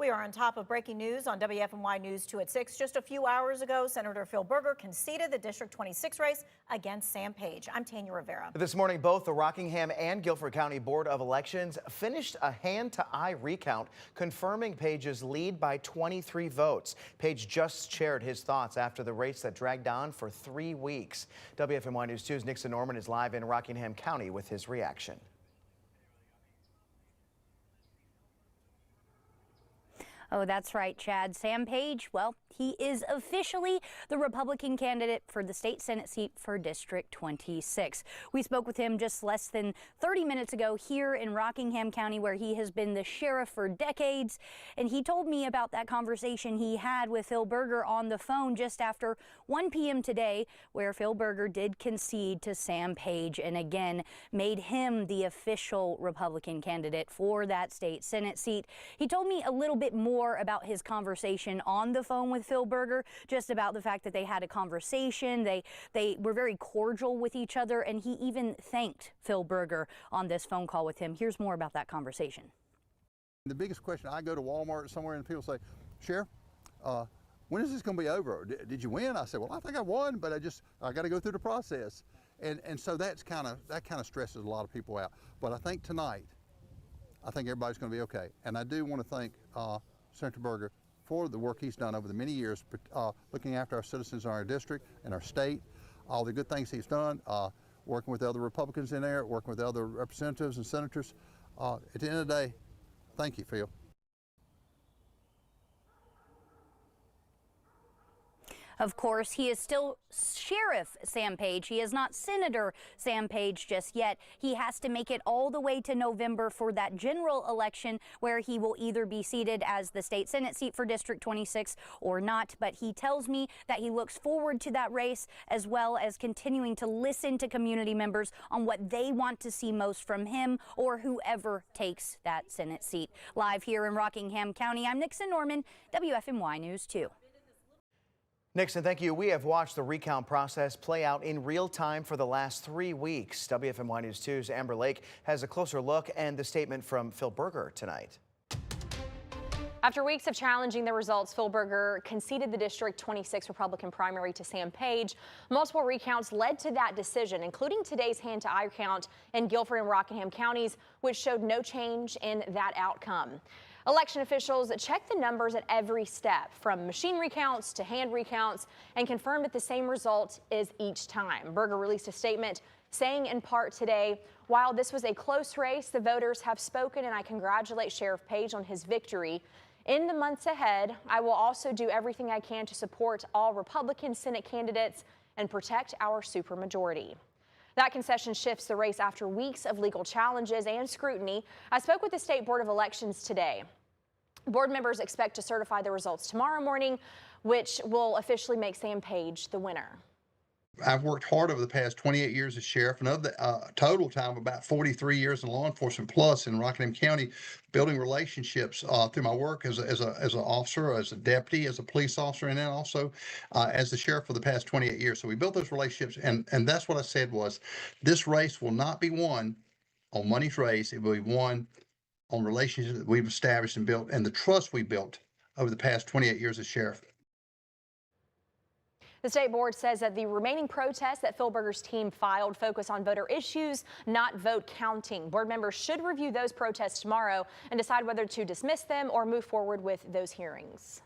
We are on top of breaking news on WFMY News 2 at 6. Just a few hours ago, Senator Phil Berger conceded the District 26 race against Sam Page. I'm Tanya Rivera. This morning, both the Rockingham and Guilford County Board of Elections finished a hand-to-eye recount, confirming Page's lead by 23 votes. Page just shared his thoughts after the race that dragged on for 3 weeks. WFMY News 2's Nixon Norman is live in Rockingham County with his reaction. Oh, that's right, Chad. Sam Page, well, he is officially the Republican candidate for the state Senate seat for District 26. We spoke with him just less than 30 minutes ago here in Rockingham County, where he has been the sheriff for decades. And he told me about that conversation he had with Phil Berger on the phone just after 1 p.m. today, where Phil Berger did concede to Sam Page and again made him the official Republican candidate for that state Senate seat. He told me a little bit more about his conversation on the phone with Phil Berger, just about the fact that they had a conversation. They were very cordial with each other, and he even thanked Phil Berger on this phone call with him. Here's more about that conversation. The biggest question, I go to Walmart somewhere and people say, Sheriff, when is this going to be over? Did you win? I said, well, I think I won, but I got to go through the process. And so that kind of stresses a lot of people out. But I think tonight, I think everybody's going to be okay. And I do want to thank Senator Berger for the work he's done over the many years, looking after our citizens in our district and our state, all the good things he's done, working with other Republicans in there, working with other representatives and senators. At the end of the day, thank you, Phil. Of course, he is still Sheriff Sam Page. He is not Senator Sam Page just yet. He has to make it all the way to November for that general election, where he will either be seated as the state Senate seat for District 26 or not. But he tells me that he looks forward to that race, as well as continuing to listen to community members on what they want to see most from him or whoever takes that Senate seat. Live here in Rockingham County, I'm Nixon Norman, WFMY News 2. Nixon, thank you. We have watched the recount process play out in real time for the last 3 weeks. WFMY News 2's Amber Lake has a closer look and the statement from Phil Berger tonight. After weeks of challenging the results, Phil Berger conceded the District 26 Republican primary to Sam Page. Multiple recounts led to that decision, including today's hand-to-eye count in Guilford and Rockingham counties, which showed no change in that outcome. Election officials checked the numbers at every step, from machine recounts to hand recounts, and confirmed that the same result is each time. Berger released a statement saying in part today, while this was a close race, the voters have spoken and I congratulate Sheriff Page on his victory. In the months ahead, I will also do everything I can to support all Republican Senate candidates and protect our supermajority. That concession shifts the race after weeks of legal challenges and scrutiny. I spoke with the State Board of Elections today. Board members expect to certify the results tomorrow morning, which will officially make Sam Page the winner. I've worked hard over the past 28 years as sheriff, and of the total time, about 43 years in law enforcement plus in Rockingham County, building relationships through my work as an officer, as a deputy, as a police officer, and then also as the sheriff for the past 28 years. So we built those relationships, and that's what I said was, this race will not be won on money's race. It will be won on relationships that we've established and built, and the trust we built over the past 28 years as sheriff. The state board says that the remaining protests that Phil Berger's team filed focus on voter issues, not vote counting. Board members should review those protests tomorrow and decide whether to dismiss them or move forward with those hearings.